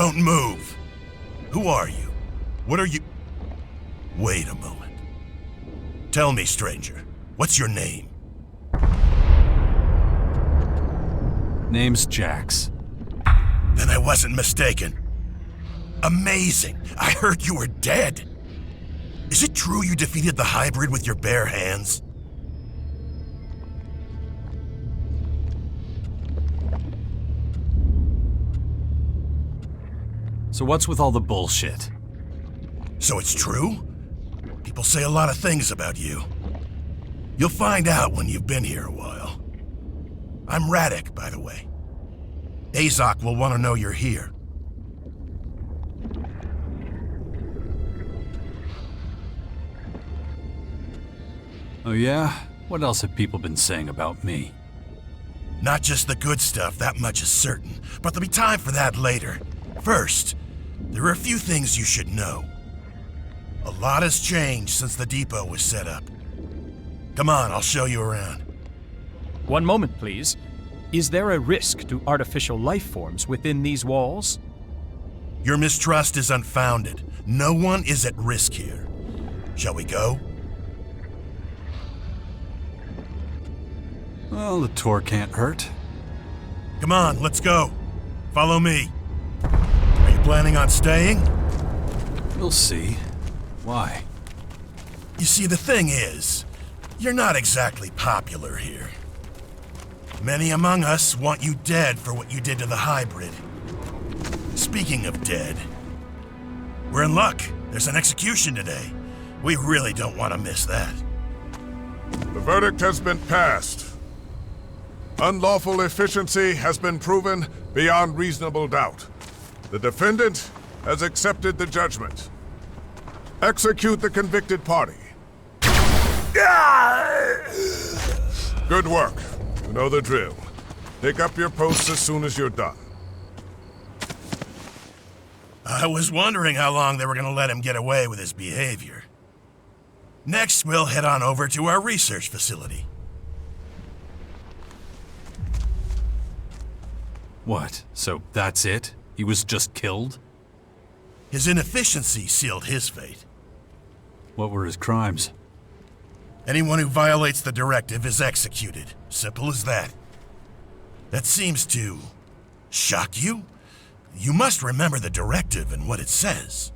Don't move! Who are you? What are you... Wait a moment. Tell me, stranger, what's your name? Name's Jax. Then I wasn't mistaken. Amazing! I heard you were dead! Is it true you defeated the hybrid with your bare hands? So what's with all the bullshit? So it's true? People say a lot of things about you. You'll find out when you've been here a while. I'm Radek, by the way. Azok will want to know you're here. Oh yeah? What else have people been saying about me? Not just the good stuff, that much is certain, but there'll be time for that later. First, there are a few things you should know. A lot has changed since the depot was set up. Come on, I'll show you around. One moment, please. Is there a risk to artificial life forms within these walls? Your mistrust is unfounded. No one is at risk here. Shall we go? Well, the tour can't hurt. Come on, let's go. Follow me. Are you planning on staying? We'll see. Why? You see, the thing is, you're not exactly popular here. Many among us want you dead for what you did to the hybrid. Speaking of dead, we're in luck. There's an execution today. We really don't want to miss that. The verdict has been passed. Unlawful efficiency has been proven beyond reasonable doubt. The defendant has accepted the judgment. Execute the convicted party. Good work. You know the drill. Pick up your posts as soon as you're done. I was wondering how long they were going to let him get away with his behavior. Next, we'll head on over to our research facility. What? So that's it? He was just killed? His inefficiency sealed his fate. What were his crimes? Anyone who violates the directive is executed. Simple as that. That seems to shock you? You must remember the directive and what it says.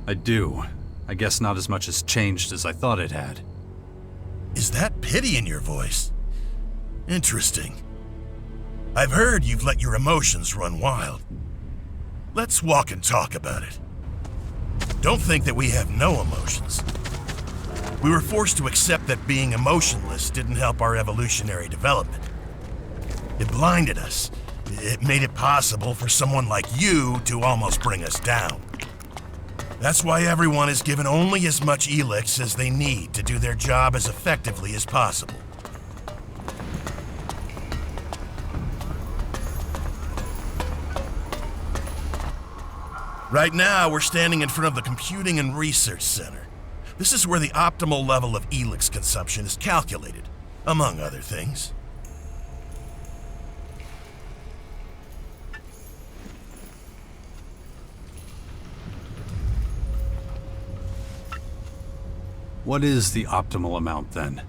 I do. I guess not as much has changed as I thought it had. Is that pity in your voice? Interesting. I've heard you've let your emotions run wild. Let's walk and talk about it. Don't think that we have no emotions. We were forced to accept that being emotionless didn't help our evolutionary development. It blinded us. It made it possible for someone like you to almost bring us down. That's why everyone is given only as much Elex as they need to do their job as effectively as possible. Right now, we're standing in front of the Computing and Research Center. This is where the optimal level of Elex consumption is calculated, among other things. What is the optimal amount, then?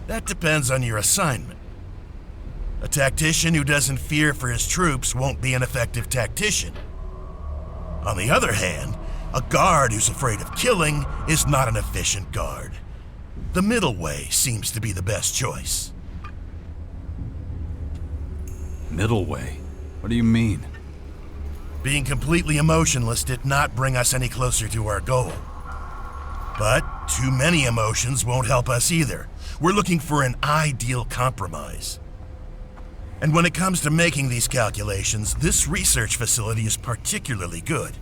That depends on your assignment. A tactician who doesn't fear for his troops won't be an effective tactician. On the other hand, a guard who's afraid of killing is not an efficient guard. The middle way seems to be the best choice. Middle way? What do you mean? Being completely emotionless did not bring us any closer to our goal. But too many emotions won't help us either. We're looking for an ideal compromise. And when it comes to making these calculations, this research facility is particularly good.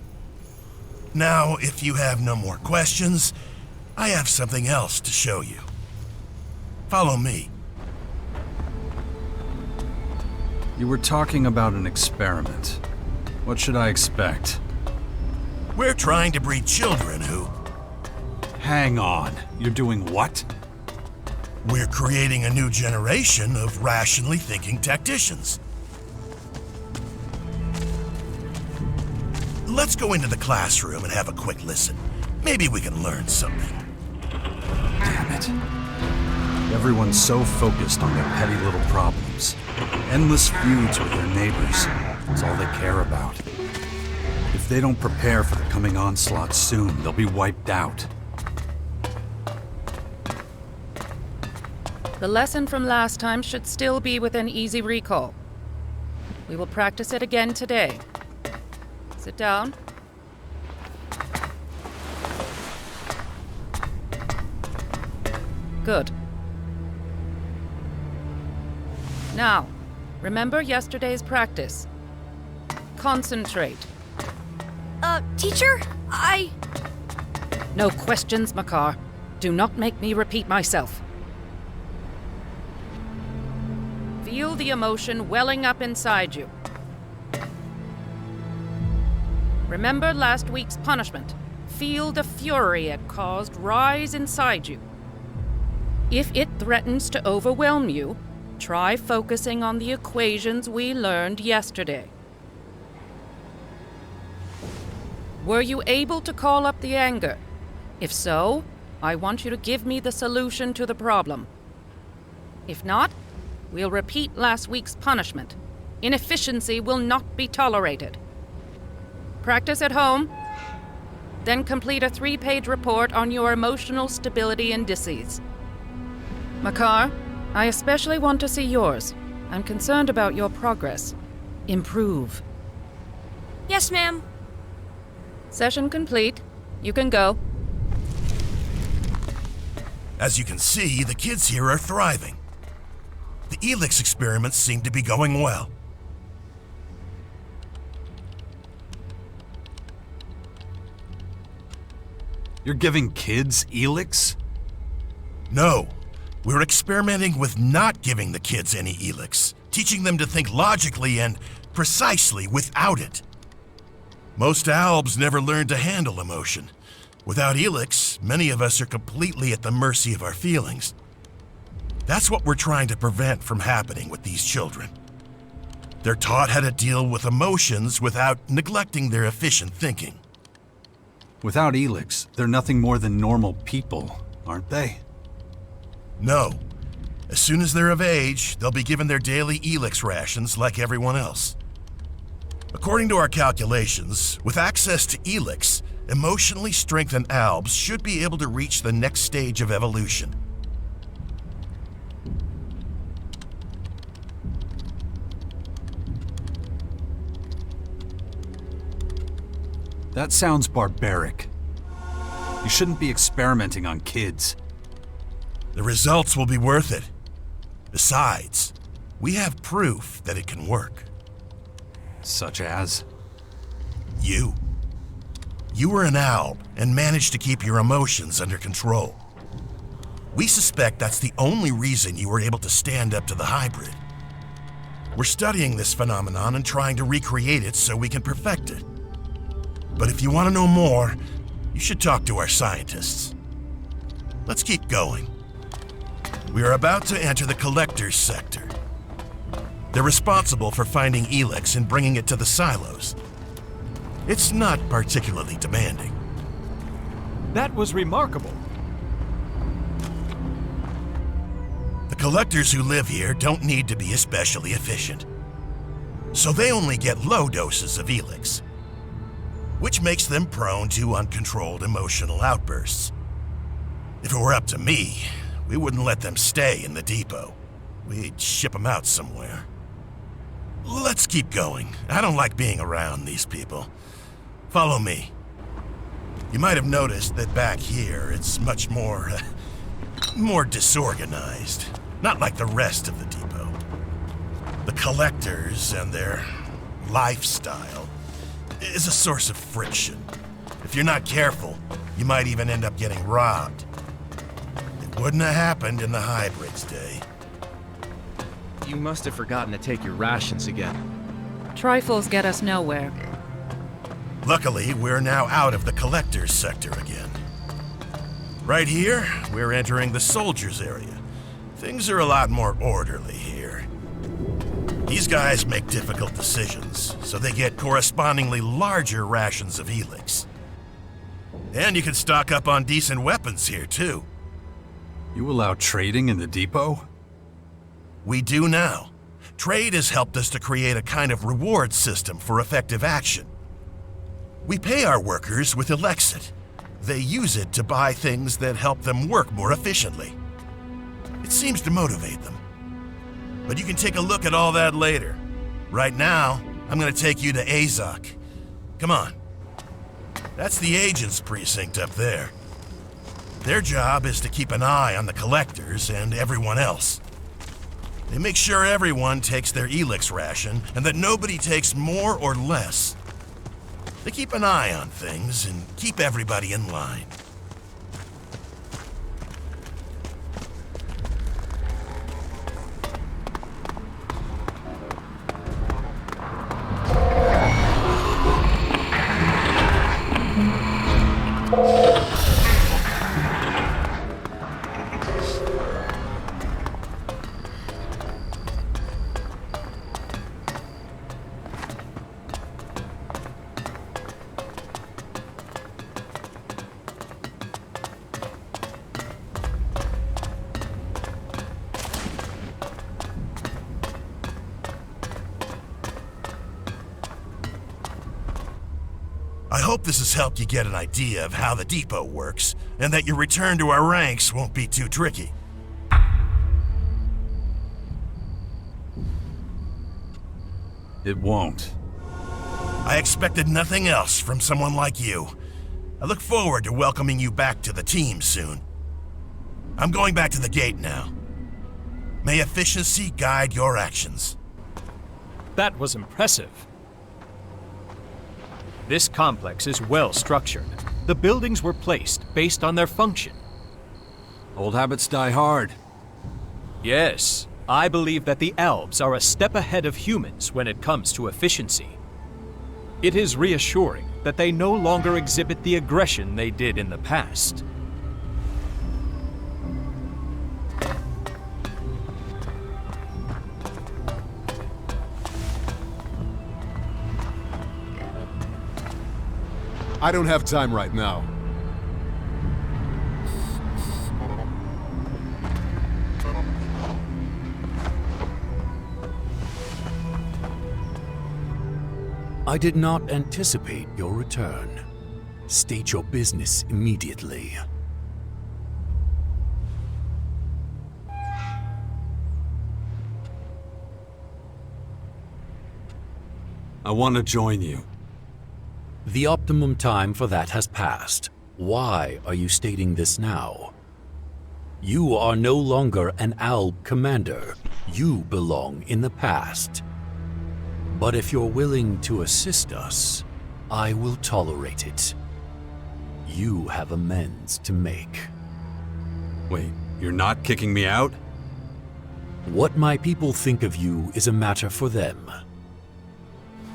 Now, if you have no more questions, I have something else to show you. Follow me. You were talking about an experiment. What should I expect? We're trying to breed children who... Hang on. You're doing what? We're creating a new generation of rationally thinking tacticians. Let's go into the classroom and have a quick listen. Maybe we can learn something. Damn it. Everyone's so focused on their petty little problems. Endless feuds with their neighbors. It's all they care about. If they don't prepare for the coming onslaught soon, they'll be wiped out. The lesson from last time should still be within easy recall. We will practice it again today. Sit down. Good. Now, remember yesterday's practice. Concentrate. Teacher, No questions, Makar. Do not make me repeat myself. Feel the emotion welling up inside you. Remember last week's punishment. Feel the fury it caused rise inside you. If it threatens to overwhelm you, try focusing on the equations we learned yesterday. Were you able to call up the anger? If so, I want you to give me the solution to the problem. If not, we'll repeat last week's punishment. Inefficiency will not be tolerated. Practice at home, then complete a 3-page report on your emotional stability indices. Makar, I especially want to see yours. I'm concerned about your progress. Improve. yes, ma'am. Session complete. You can go. As you can see, the kids here are thriving. The Elex experiments seem to be going well. You're giving kids Elex? No, we're experimenting with not giving the kids any Elex, teaching them to think logically and precisely without it. Most Albs never learned to handle emotion. Without Elex, many of us are completely at the mercy of our feelings. That's what we're trying to prevent from happening with these children. They're taught how to deal with emotions without neglecting their efficient thinking. Without Elex, they're nothing more than normal people, aren't they? No. As soon as they're of age, they'll be given their daily Elex rations like everyone else. According to our calculations, with access to Elex, emotionally strengthened Albs should be able to reach the next stage of evolution. That sounds barbaric. You shouldn't be experimenting on kids. The results will be worth it. Besides, we have proof that it can work. Such as? You. You were an Alb and managed to keep your emotions under control. We suspect that's the only reason you were able to stand up to the hybrid. We're studying this phenomenon and trying to recreate it so we can perfect it. But if you want to know more, you should talk to our scientists. Let's keep going. We are about to enter the collector's sector. They're responsible for finding Elex and bringing it to the silos. It's not particularly demanding. That was remarkable. The collectors who live here don't need to be especially efficient. So they only get low doses of Elex, which makes them prone to uncontrolled emotional outbursts. If it were up to me, we wouldn't let them stay in the depot. We'd ship them out somewhere. Let's keep going. I don't like being around these people. Follow me. You might have noticed that back here, it's much more disorganized. Not like the rest of the depot. The collectors and their lifestyle is a source of friction. If you're not careful, you might even end up getting robbed. It wouldn't have happened in the hybrid's day. You must have forgotten to take your rations again. Trifles get us nowhere. Luckily, we're now out of the collector's sector again. Right here, we're entering the soldiers' area. Things are a lot more orderly here. These guys make difficult decisions, so they get correspondingly larger rations of Elex. And you can stock up on decent weapons here, too. You allow trading in the depot? We do now. Trade has helped us to create a kind of reward system for effective action. We pay our workers with Elex Ii. They use it to buy things that help them work more efficiently. It seems to motivate them. But you can take a look at all that later. Right now, I'm gonna take you to Azok. Come on. That's the agent's precinct up there. Their job is to keep an eye on the collectors and everyone else. They make sure everyone takes their Elex ration and that nobody takes more or less. They keep an eye on things and keep everybody in line. I hope this has helped you get an idea of how the depot works, and that your return to our ranks won't be too tricky. It won't. I expected nothing else from someone like you. I look forward to welcoming you back to the team soon. I'm going back to the gate now. May efficiency guide your actions. That was impressive. This complex is well structured. The buildings were placed based on their function. Old habits die hard. Yes, I believe that the elves are a step ahead of humans when it comes to efficiency. It is reassuring that they no longer exhibit the aggression they did in the past. I don't have time right now. I did not anticipate your return. State your business immediately. I want to join you. The optimum time for that has passed. Why are you stating this now? You are no longer an ALB commander. You belong in the past. But if you're willing to assist us, I will tolerate it. You have amends to make. Wait, you're not kicking me out? What my people think of you is a matter for them.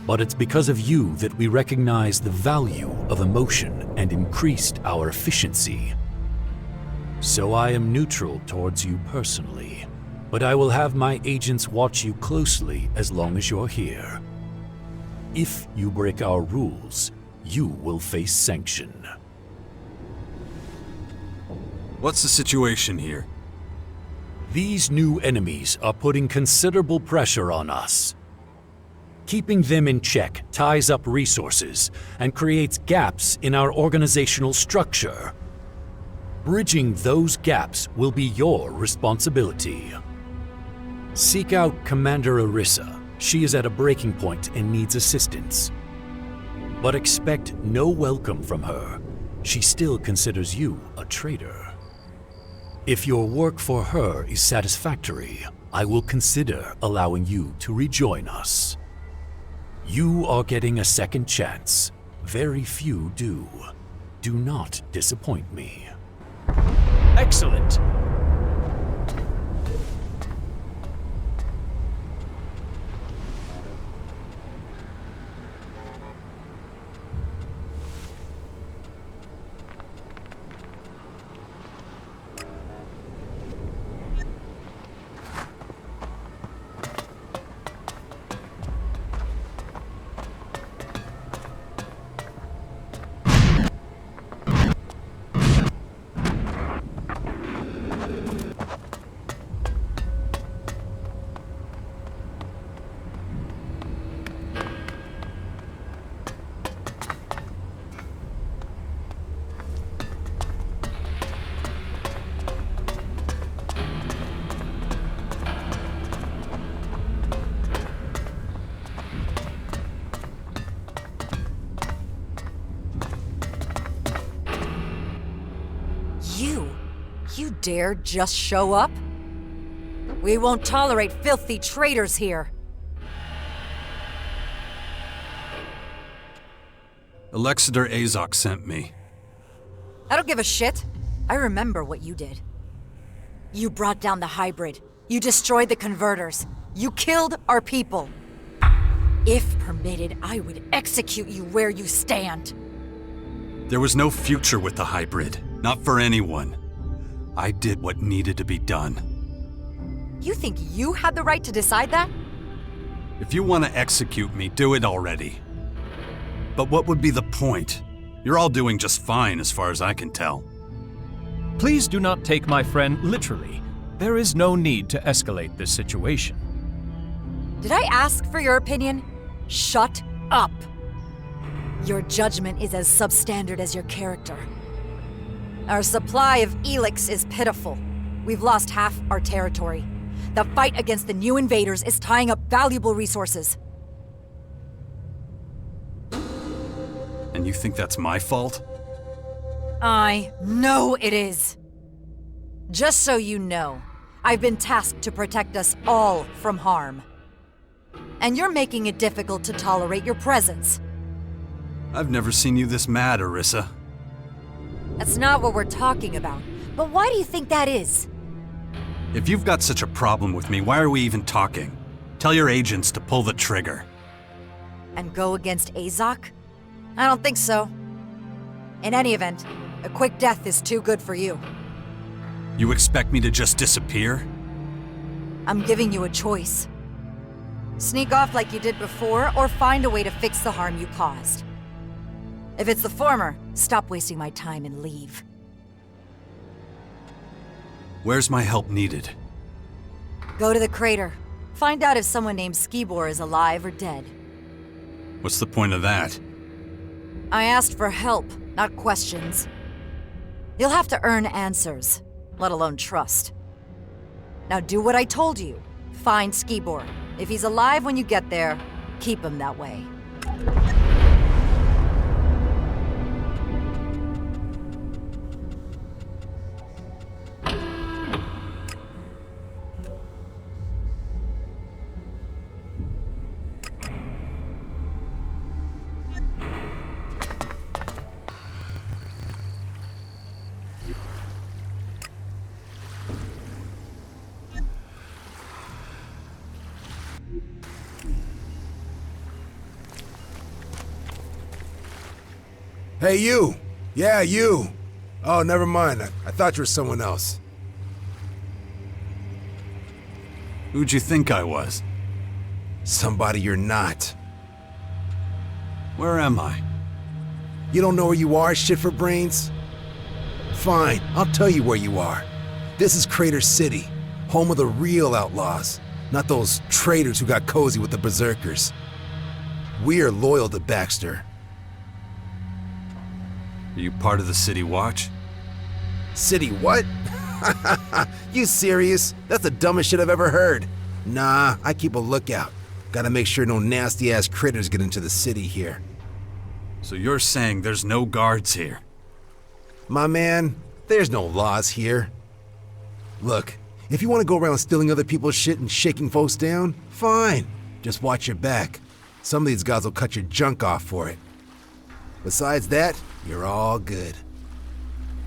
But it's because of you that we recognize the value of emotion and increased our efficiency. So I am neutral towards you personally, but I will have my agents watch you closely as long as you're here. If you break our rules, you will face sanction. What's the situation here? These new enemies are putting considerable pressure on us. Keeping them in check ties up resources and creates gaps in our organizational structure. Bridging those gaps will be your responsibility. Seek out Commander Arissa. She is at a breaking point and needs assistance. But expect no welcome from her. She still considers you a traitor. If your work for her is satisfactory, I will consider allowing you to rejoin us. You are getting a second chance. Very few do. Do not disappoint me. Excellent! dare just show up? We won't tolerate filthy traitors here. Elex Ii sent me. I don't give a shit. I remember what you did. You brought down the hybrid. You destroyed the converters. You killed our people. If permitted, I would execute you where you stand. There was no future with the hybrid. Not for anyone. I did what needed to be done. You think you had the right to decide that? If you want to execute me, do it already. But what would be the point? You're all doing just fine as far as I can tell. Please do not take my friend literally. There is no need to escalate this situation. Did I ask for your opinion? Shut up. Your judgment is as substandard as your character. Our supply of Elex is pitiful. We've lost half our territory. The fight against the new invaders is tying up valuable resources. And you think that's my fault? I know it is. Just so you know, I've been tasked to protect us all from harm. And you're making it difficult to tolerate your presence. I've never seen you this mad, Orisa. That's not what we're talking about. But why do you think that is? If you've got such a problem with me, why are we even talking? Tell your agents to pull the trigger. And go against Azok? I don't think so. In any event, a quick death is too good for you. You expect me to just disappear? I'm giving you a choice. Sneak off like you did before, or find a way to fix the harm you caused. If it's the former, stop wasting my time and leave. Where's my help needed? Go to the crater. Find out if someone named Skibor is alive or dead. What's the point of that? I asked for help, not questions. You'll have to earn answers, let alone trust. Now do what I told you. Find Skibor. If he's alive when you get there, keep him that way. Hey, you! Yeah, you! Oh, never mind. I thought you were someone else. Who'd you think I was? Somebody you're not. Where am I? You don't know where you are, shit for brains? Fine, I'll tell you where you are. This is Crater City, home of the real outlaws, not those traitors who got cozy with the berserkers. We are loyal to Baxter. Are you part of the City Watch? City what? You serious? That's the dumbest shit I've ever heard. Nah, I keep a lookout. Gotta make sure no nasty-ass critters get into the city here. So you're saying there's no guards here? My man, there's no laws here. Look, if you want to go around stealing other people's shit and shaking folks down, fine. Just watch your back. Some of these guys will cut your junk off for it. Besides that, you're all good.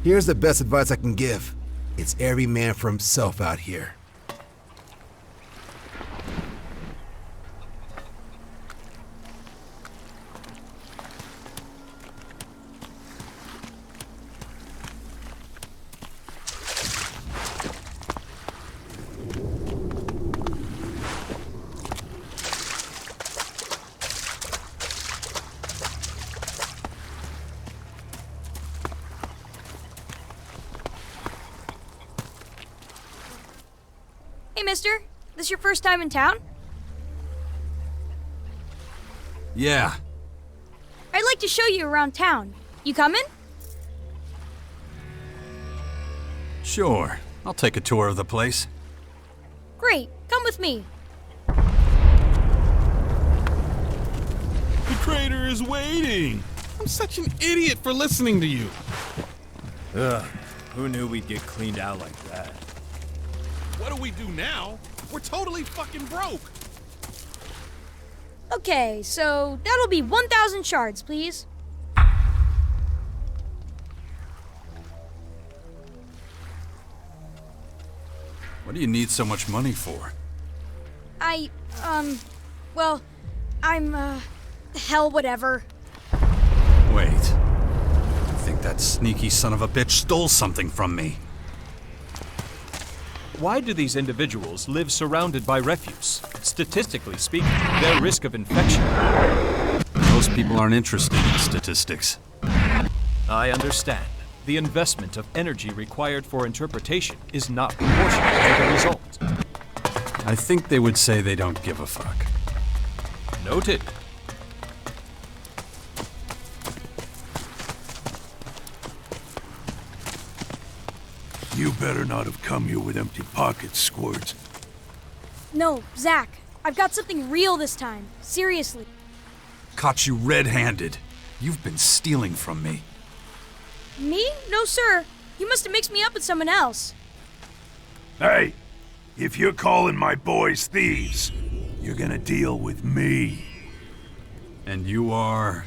Here's the best advice I can give. It's every man for himself out here. Hey, mister. This your first time in town? Yeah. I'd like to show you around town. You coming? Sure. I'll take a tour of the place. Great. Come with me. The crater is waiting. I'm such an idiot for listening to you. Ugh. Who knew we'd get cleaned out like that? What do we do now? We're totally fucking broke. Okay, so that'll be 1,000 shards, please. What do you need so much money for? Well, hell, whatever. Wait. I think that sneaky son of a bitch stole something from me. Why do these individuals live surrounded by refuse? Statistically speaking, their risk of infection. Most people aren't interested in statistics. I understand. The investment of energy required for interpretation is not proportional to the result. I think they would say they don't give a fuck. Noted. You better not have come here with empty pockets, Squirt. No, Zach, I've got something real this time. Seriously. Caught you red-handed. You've been stealing from me. Me? No, sir. You must have mixed me up with someone else. Hey, if you're calling my boys thieves, you're gonna deal with me. And you are?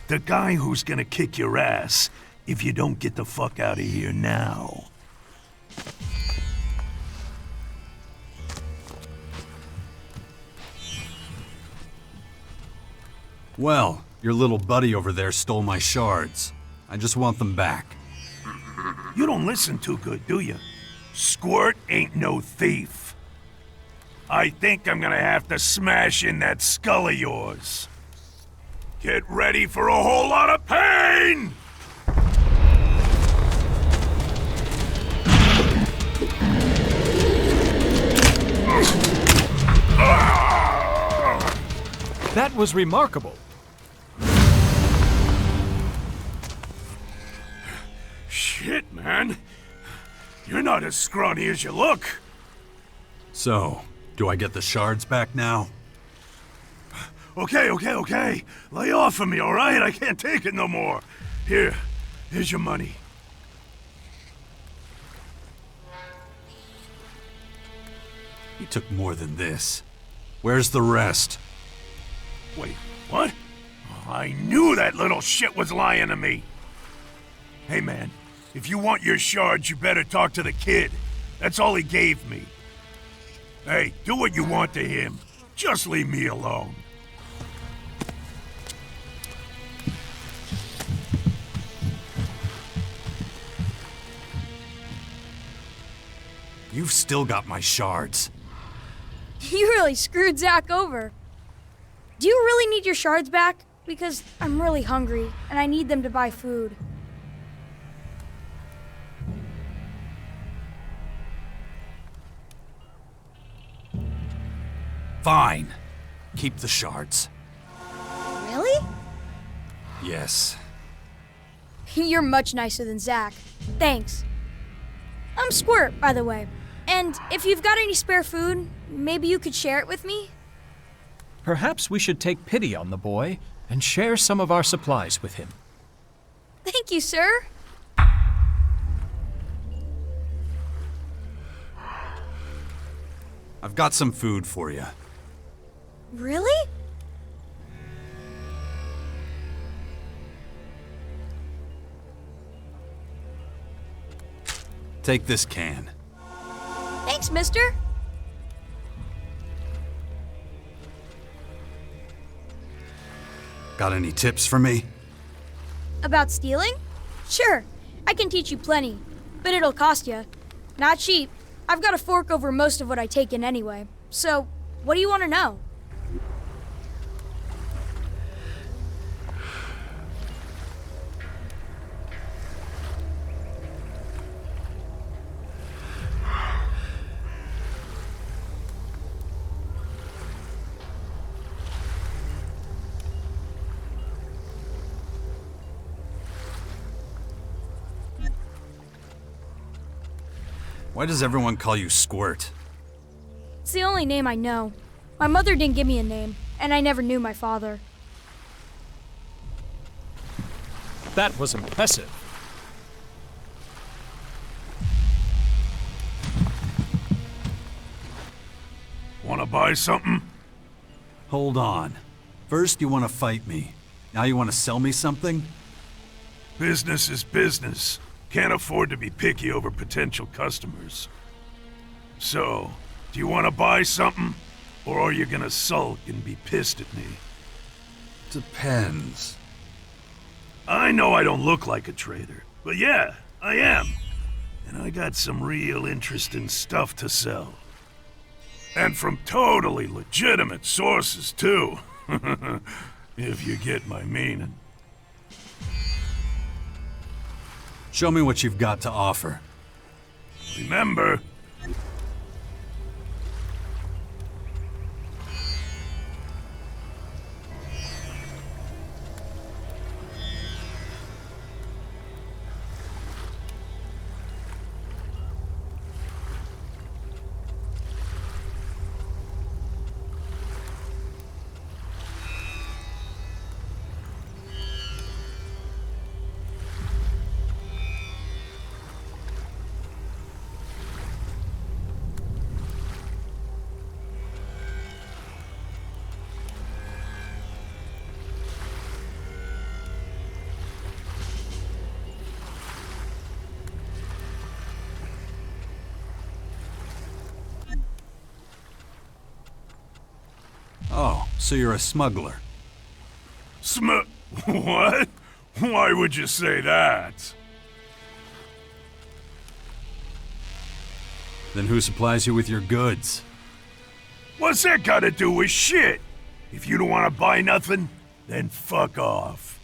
The guy who's gonna kick your ass if you don't get the fuck out of here now. Well, your little buddy over there stole my shards. I just want them back. You don't listen too good, do you? Squirt ain't no thief. I think I'm gonna have to smash in that skull of yours. Get ready for a whole lot of pain! That was remarkable. Shit, man. You're not as scrawny as you look. So, do I get the shards back now? Okay. Lay off of me, all right? I can't take it no more. Here's your money. He took more than this. Where's the rest? Wait, what? I knew that little shit was lying to me. Hey, man, if you want your shards, you better talk to the kid. That's all he gave me. Hey, do what you want to him. Just leave me alone. You've still got my shards. You really screwed Zach over. Do you really need your shards back? Because I'm really hungry, and I need them to buy food. Fine. Keep the shards. Really? Yes. You're much nicer than Zach. Thanks. I'm Squirt, by the way. And if you've got any spare food, maybe you could share it with me? Perhaps we should take pity on the boy and share some of our supplies with him. Thank you, sir. I've got some food for you. Really? Take this can. Thanks, mister. Got any tips for me? About stealing? Sure, I can teach you plenty, but it'll cost you. Not cheap. I've got to fork over most of what I take in anyway. So, what do you want to know? Why does everyone call you Squirt? It's the only name I know. My mother didn't give me a name, and I never knew my father. That was impressive. wanna buy something? Hold on. First you want to fight me. Now you want to sell me something? Business is business. Can't afford to be picky over potential customers. So, do you want to buy something? Or are you gonna sulk and be pissed at me? Depends. I know I don't look like a trader, but yeah, I am. And I got some real interesting stuff to sell. And from totally legitimate sources, too. If you get my meaning. Show me what you've got to offer. Remember, Oh, so you're a smuggler. What? Why would you say that? Then who supplies you with your goods? What's that got to do with shit? If you don't want to buy nothing, then fuck off.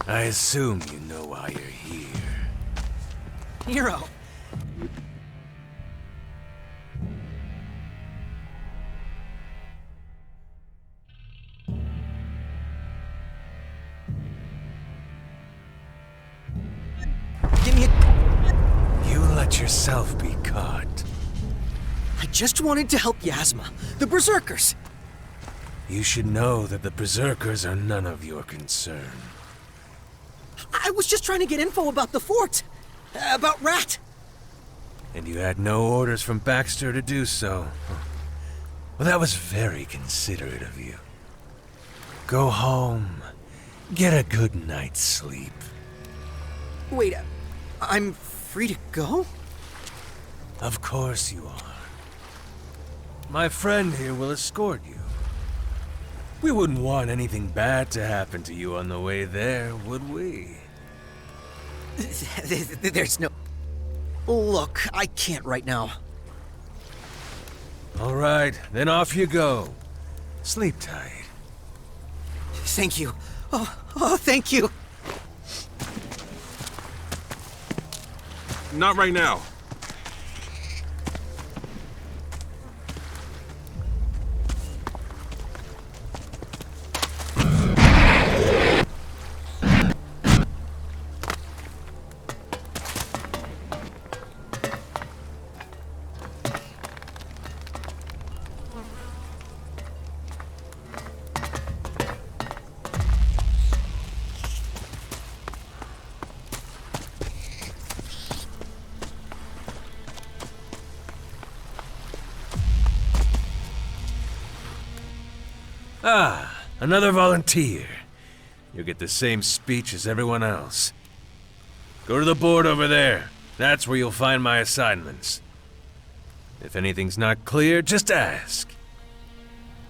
I assume you know why you're here. Hero! Give me a... You let yourself be caught. I just wanted to help Yasma, the Berserkers! You should know that the Berserkers are none of your concern. I was just trying to get info about the fort. About Rat. And you had no orders from Baxter to do so. Well, that was very considerate of you. Go home. Get a good night's sleep. Wait, I'm free to go? Of course you are. My friend here will escort you. We wouldn't want anything bad to happen to you on the way there, would we? There's no... Look, I can't right now. All right, then off you go. Sleep tight. Thank you. Oh, thank you. Not right now. Ah, another volunteer. You'll get the same speech as everyone else. Go to the board over there. That's where you'll find my assignments. If anything's not clear, just ask.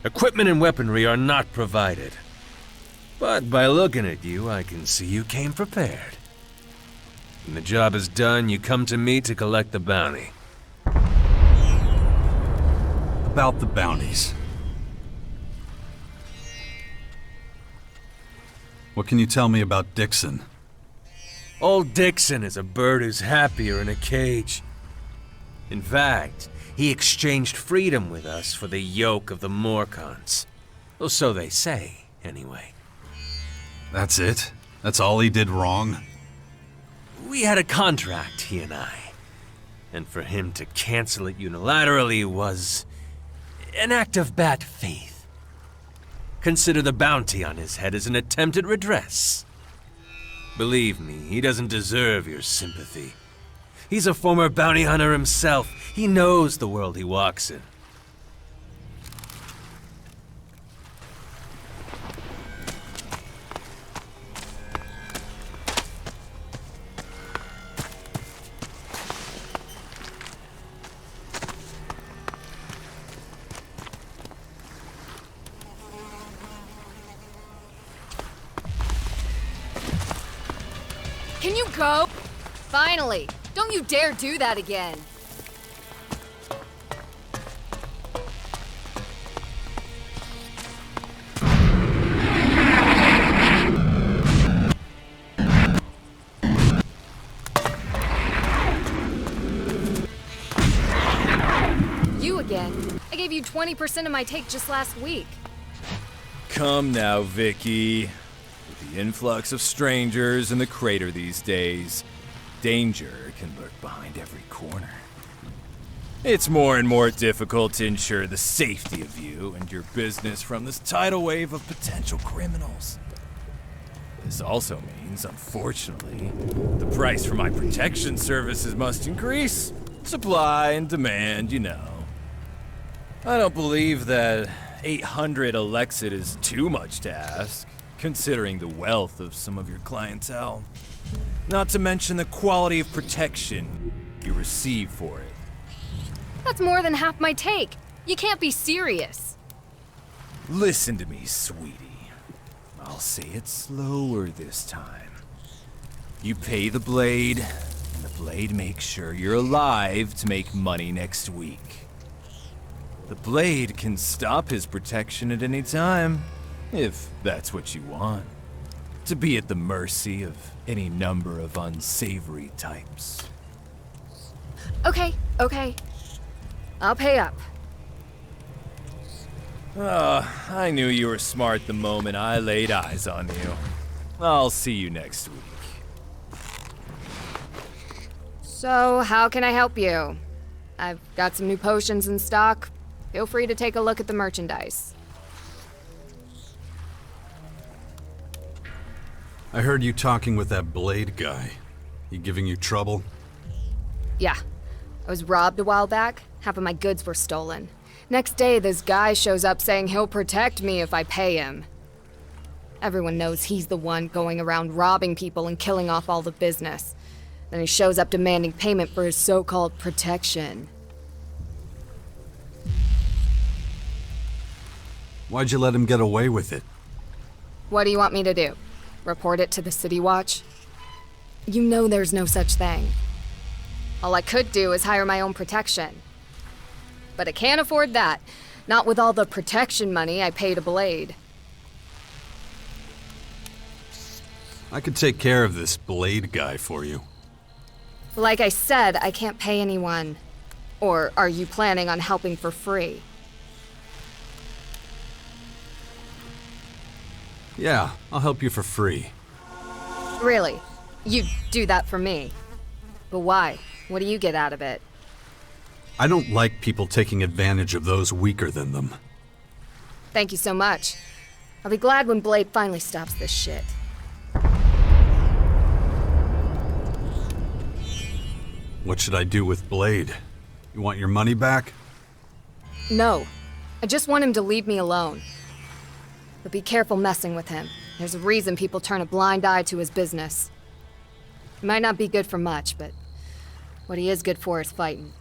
Equipment and weaponry are not provided. But by looking at you, I can see you came prepared. When the job is done, you come to me to collect the bounty. About the bounties. What can you tell me about Dixon? Old Dixon is a bird who's happier in a cage. In fact, he exchanged freedom with us for the yoke of the Morcons. Or so they say, anyway. That's it? That's all he did wrong? We had a contract, he and I. And for him to cancel it unilaterally was an act of bad faith. Consider the bounty on his head as an attempt at redress. Believe me, he doesn't deserve your sympathy. He's a former bounty hunter himself. He knows the world he walks in. Can you go? Finally! Don't you dare do that again! You again? I gave you 20% of my take just last week. Come now, Vicky. With the influx of strangers in the crater these days, danger can lurk behind every corner. It's more and more difficult to ensure the safety of you and your business from this tidal wave of potential criminals. This also means, unfortunately, the price for my protection services must increase. Supply and demand, you know. I don't believe that 800 Elex Ii is too much to ask, considering the wealth of some of your clientele. Not to mention the quality of protection you receive for it. That's more than half my take. You can't be serious. Listen to me, sweetie. I'll say it slower this time. You pay the blade, and the blade makes sure you're alive to make money next week. The blade can stop his protection at any time, if that's what you want. To be at the mercy of any number of unsavory types. Okay. I'll pay up. I knew you were smart the moment I laid eyes on you. I'll see you next week. So, how can I help you? I've got some new potions in stock. Feel free to take a look at the merchandise. I heard you talking with that Blade guy. He giving you trouble? Yeah. I was robbed a while back. Half of my goods were stolen. Next day, this guy shows up saying he'll protect me if I pay him. Everyone knows he's the one going around robbing people and killing off all the business. Then he shows up demanding payment for his so-called protection. Why'd you let him get away with it? What do you want me to do? Report it to the City Watch? You know there's no such thing. All I could do is hire my own protection. But I can't afford that. Not with all the protection money I pay to Blade. I could take care of this Blade guy for you. Like I said, I can't pay anyone. Or are you planning on helping for free? Yeah, I'll help you for free. Really? You'd do that for me? But why? What do you get out of it? I don't like people taking advantage of those weaker than them. Thank you so much. I'll be glad when Blade finally stops this shit. What should I do with Blade? You want your money back? No. I just want him to leave me alone. But be careful messing with him. There's a reason people turn a blind eye to his business. He might not be good for much, but what he is good for is fighting.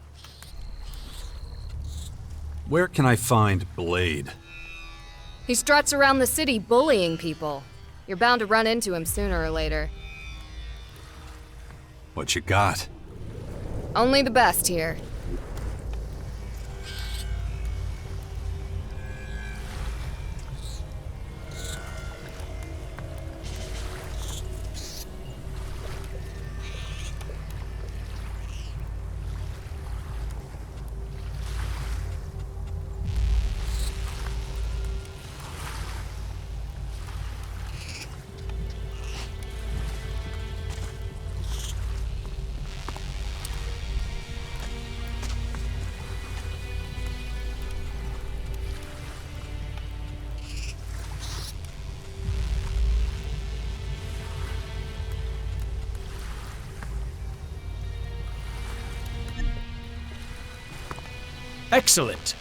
Where can I find Blade? He struts around the city bullying people. You're bound to run into him sooner or later. What you got? Only the best here. Excellent.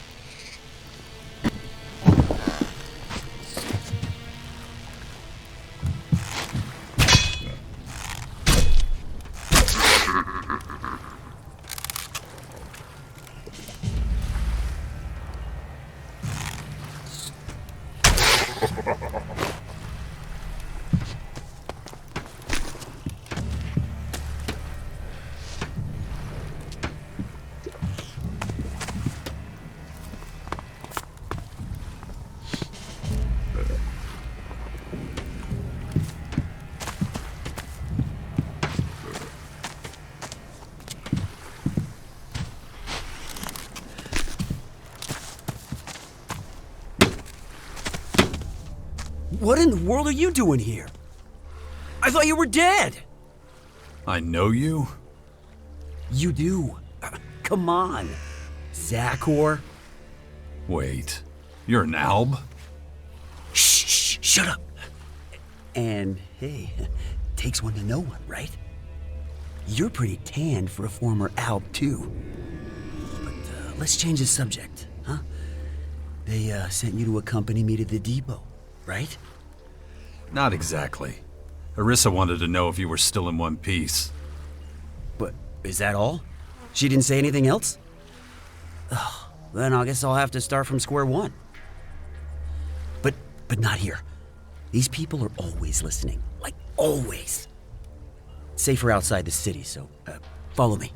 What in the world are you doing here? I thought you were dead! I know you? You do. Come on. Zachor? Wait, you're an Alb? Shh, shut up. And hey, takes one to know one, right? You're pretty tanned for a former Alb, too. But let's change the subject, huh? They sent you to accompany me to the depot, right? Not exactly. Arissa wanted to know if you were still in one piece. But is that all? She didn't say anything else? Ugh, then I guess I'll have to start from square one. But not here. These people are always listening. Like, always. Safer outside the city, so follow me.